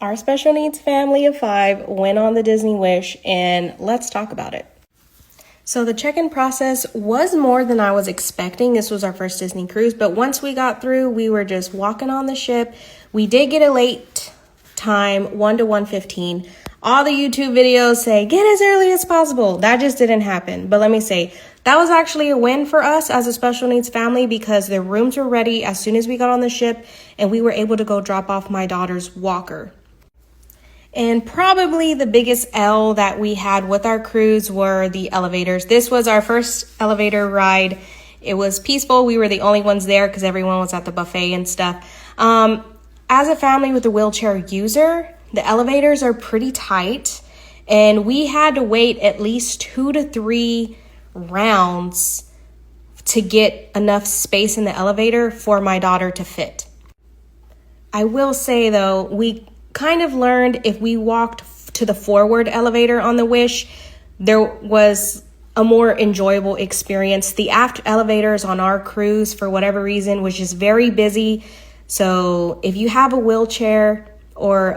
Our special needs family of 5 went on the Disney Wish, and let's talk about it. So the check-in process was more than I was expecting. This was our first Disney cruise, but once we got through, we were just walking on the ship. We did get a late time, 1 to 1:15. All the YouTube videos say, get as early as possible. That just didn't happen. But let me say, that was actually a win for us as a special needs family because the rooms were ready as soon as we got on the ship, and we were able to go drop off my daughter's walker. And probably the biggest L that we had with our cruise were the elevators. This was our first elevator ride. It was peaceful. We were the only ones there because everyone was at the buffet and stuff. As a family with a wheelchair user, the elevators are pretty tight, and we had to wait at least 2 to 3 rounds to get enough space in the elevator for my daughter to fit. I will say though, we kind of learned if we walked to the forward elevator on the Wish, there was a more enjoyable experience. The aft elevators on our cruise, for whatever reason, was just very busy. So if you have a wheelchair or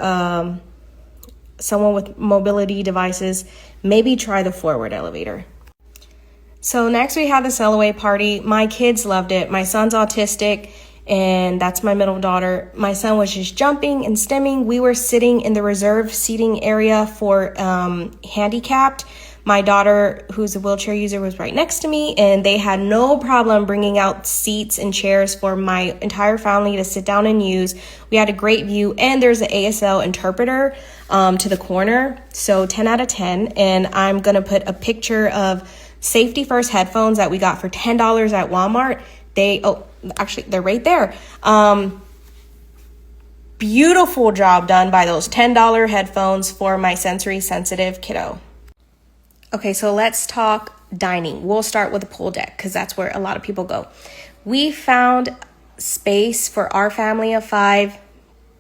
someone with mobility devices, maybe try the forward elevator. So next we had the sail-away party. My kids loved it. My son's autistic, and that's my middle daughter. My son was just jumping and stimming. We were sitting in the reserved seating area for handicapped. My daughter, who's a wheelchair user, was right next to me, and they had no problem bringing out seats and chairs for my entire family to sit down and use. We had a great view, and there's an ASL interpreter to the corner, so 10 out of 10. And I'm gonna put a picture of Safety First headphones that we got for $10 at Walmart. They're right there. Beautiful job done by those $10 headphones for my sensory sensitive kiddo. Okay, so let's talk dining. We'll start with the pool deck because that's where a lot of people go. We found space for our family of 5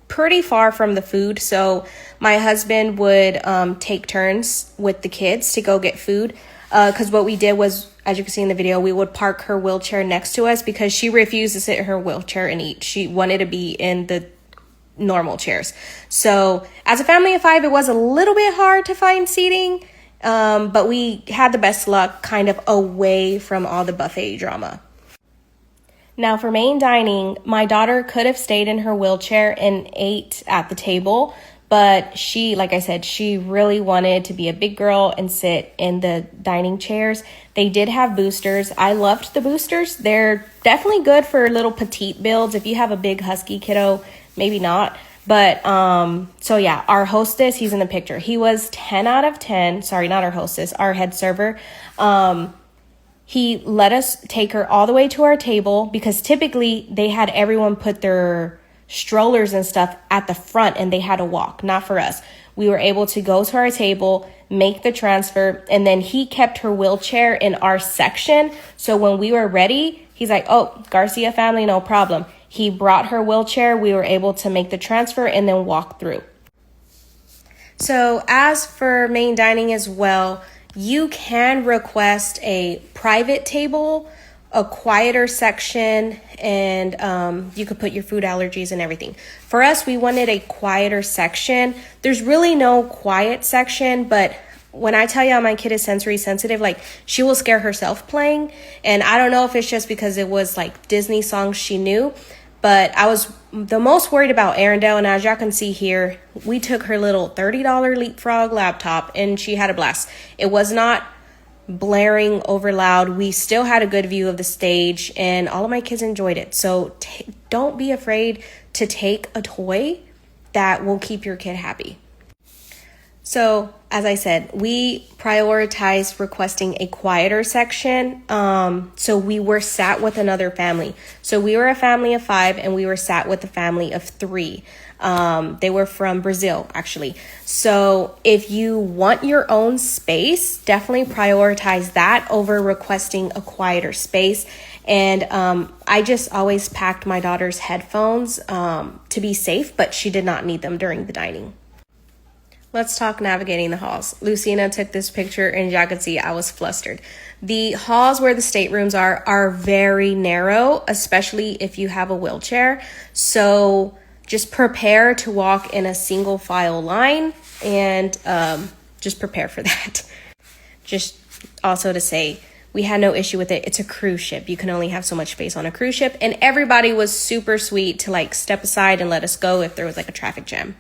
pretty far from the food. So my husband would take turns with the kids to go get food. Because what we did was, as you can see in the video, we would park her wheelchair next to us because she refused to sit in her wheelchair and eat. She wanted to be in the normal chairs. So as a family of 5, it was a little bit hard to find seating. But we had the best luck kind of away from all the buffet drama. Now for main dining, my daughter could have stayed in her wheelchair and ate at the table, but she, like I said, she really wanted to be a big girl and sit in the dining chairs. They did have boosters. I loved the boosters. They're definitely good for little petite builds. If you have a big husky kiddo, maybe not. But, so yeah, our hostess, he's in the picture. He was 10 out of 10. Sorry, not our hostess, our head server. He let us take her all the way to our table because typically they had everyone put their strollers and stuff at the front and they had to walk, not for us. We were able to go to our table, make the transfer, and then he kept her wheelchair in our section. So when we were ready, he's like, oh, Garcia family, no problem. He brought her wheelchair. We were able to make the transfer and then walk through. So as for main dining as well, you can request a private table, a quieter section, and you could put your food allergies and everything. For us, we wanted a quieter section. There's really no quiet section, but when I tell you my kid is sensory sensitive, like she will scare herself playing. And I don't know if it's just because it was like Disney songs she knew, but I was the most worried about Arendelle. And as y'all can see here, we took her little $30 Leapfrog laptop and she had a blast. It was not blaring over loud. We still had a good view of the stage and all of my kids enjoyed it. So don't be afraid to take a toy that will keep your kid happy. So as I said, we prioritized requesting a quieter section. So we were sat with another family. So we were a family of 5 and we were sat with a family of 3. They were from Brazil, actually. So if you want your own space, definitely prioritize that over requesting a quieter space. And I just always packed my daughter's headphones to be safe, but she did not need them during the dining. Let's talk navigating the halls. Lucina took this picture and y'all could see I was flustered. The halls where the staterooms are very narrow, especially if you have a wheelchair. So just prepare to walk in a single file line, and just prepare for that. Just also to say, we had no issue with it. It's a cruise ship. You can only have so much space on a cruise ship, and everybody was super sweet to like step aside and let us go if there was like a traffic jam.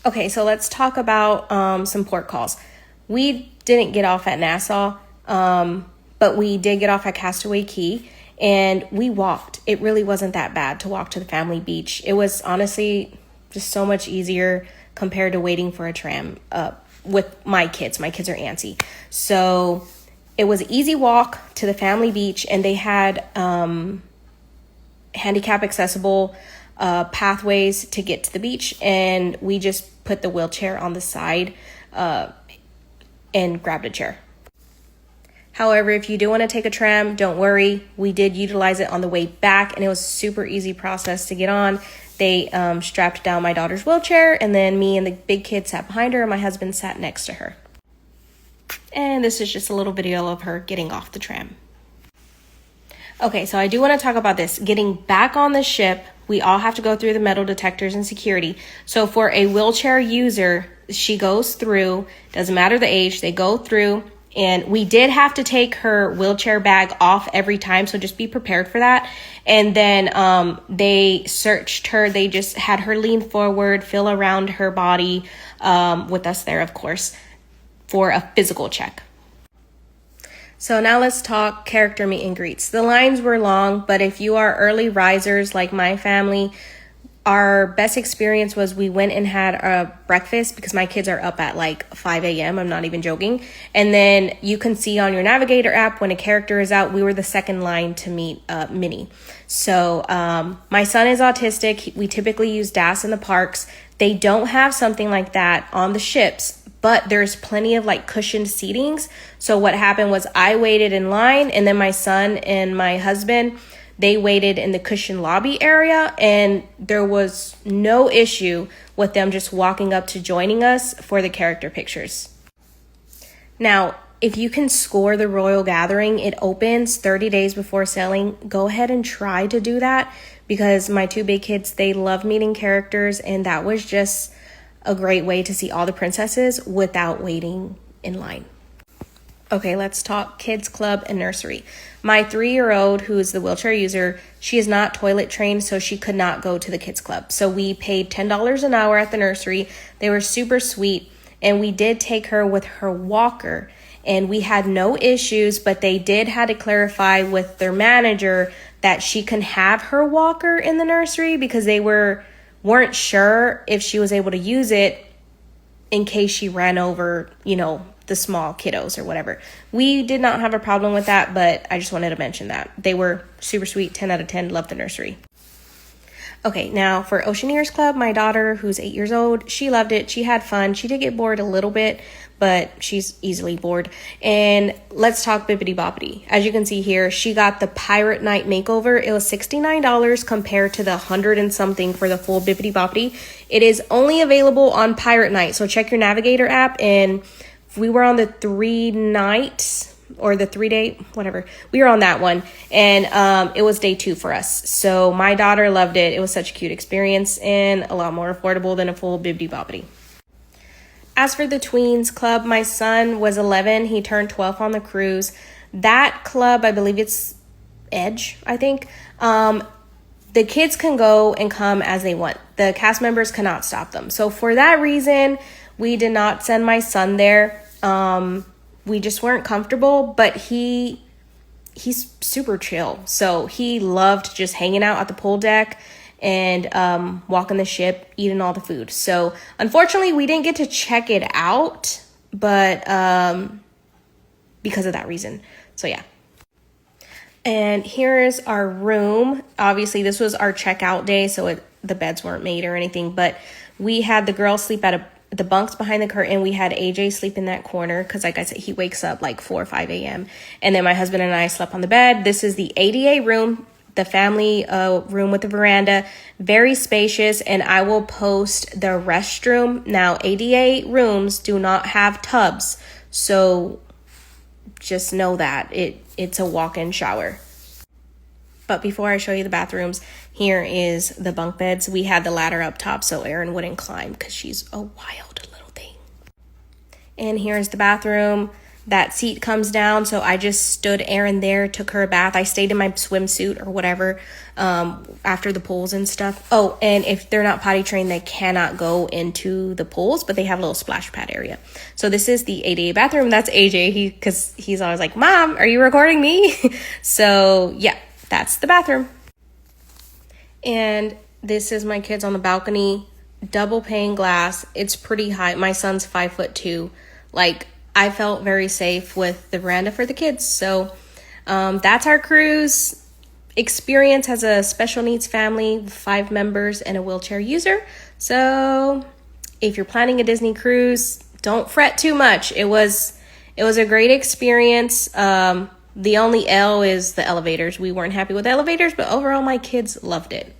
Okay, so let's talk about some port calls. We didn't get off at Nassau, but we did get off at Castaway Cay, and we walked. It really wasn't that bad to walk to the family beach. It was honestly just so much easier compared to waiting for a tram with my kids. My kids are antsy. So it was an easy walk to the family beach, and they had handicap accessible pathways to get to the beach, and we just put the wheelchair on the side and grabbed a chair. However, if you do want to take a tram, don't worry. We did utilize it on the way back, and it was a super easy process to get on. They strapped down my daughter's wheelchair, and then me and the big kid sat behind her, and my husband sat next to her. And this is just a little video of her getting off the tram. Okay, so I do want to talk about this. Getting back on the ship, we all have to go through the metal detectors and security. So for a wheelchair user, she goes through, doesn't matter the age, they go through, and we did have to take her wheelchair bag off every time, so just be prepared for that. And then they searched her. They just had her lean forward, feel around her body, with us there, of course, for a physical check. So now let's talk character meet and greets. The lines were long, but if you are early risers like my family, our best experience was we went and had a breakfast because my kids are up at like 5 a.m. I'm not even joking. And then you can see on your Navigator app when a character is out, we were the second line to meet Minnie. So my son is autistic. We typically use DAS in the parks. They don't have something like that on the ships, but there's plenty of like cushioned seatings. So what happened was I waited in line, and then my son and my husband, they waited in the cushion lobby area, and there was no issue with them just walking up to joining us for the character pictures. Now, if you can score the Royal Gathering, it opens 30 days before sailing. Go ahead and try to do that, because my two big kids, they love meeting characters, and that was just a great way to see all the princesses without waiting in line. Okay, let's talk kids club and nursery. My 3-year-old, who is the wheelchair user, she is not toilet trained, so she could not go to the kids club. So we paid $10 an hour at the nursery. They were super sweet, and we did take her with her walker, and we had no issues, but they did had to clarify with their manager that she can have her walker in the nursery, because they weren't sure if she was able to use it in case she ran over, the small kiddos or whatever. We did not have a problem with that, but I just wanted to mention that. They were super sweet, 10 out of 10, loved the nursery. Okay, now for Oceaneers Club, my daughter, who's 8 years old, she loved it. She had fun. She did get bored a little bit, but she's easily bored. And let's talk Bibbidi Bobbidi. As you can see here, she got the Pirate Night makeover. It was $69 compared to the 100 and something for the full Bibbidi Bobbidi. It is only available on Pirate Night, so check your Navigator app. And we were on the 3 nights or the 3-day, whatever. We were on that one, and it was day 2 for us. So my daughter loved it. It was such a cute experience and a lot more affordable than a full Bibbidi Bobbidi. As for the Tweens Club, my son was 11. He turned 12 on the cruise. That club, I believe it's Edge, I think. The kids can go and come as they want. The cast members cannot stop them. So for that reason, we did not send my son there. We just weren't comfortable, but he's super chill. So he loved just hanging out at the pool deck and walking the ship, eating all the food. So unfortunately, we didn't get to check it out, but because of that reason. So yeah. And here's our room. Obviously, this was our checkout day, so the beds weren't made or anything, but we had the girls sleep at the bunks behind the curtain. We had AJ sleep in that corner because, like I said, he wakes up like 4 or 5 a.m. And then my husband and I slept on the bed. This is the ADA room, the family room with the veranda. Very spacious, and I will post the restroom. Now, ADA rooms do not have tubs, so just know that it's a walk-in shower. But before I show you the bathrooms, here is the bunk beds. We had the ladder up top so Erin wouldn't climb because she's a wild little thing. And here's the bathroom. That seat comes down, so I just stood Erin there, took her a bath. I stayed in my swimsuit or whatever after the pools and stuff. Oh, and if they're not potty trained, they cannot go into the pools, but they have a little splash pad area. So this is the ADA bathroom. That's AJ, because he's always like, Mom, are you recording me? So yeah, that's the bathroom. And this is my kids on the balcony, double pane glass. It's pretty high. My son's 5'2". Like, I felt very safe with the veranda for the kids. So that's our cruise experience as a special needs family with 5 members and a wheelchair user. So if you're planning a Disney cruise, don't fret too much. It was a great experience. The only L is the elevators. We weren't happy with the elevators, but overall my kids loved it.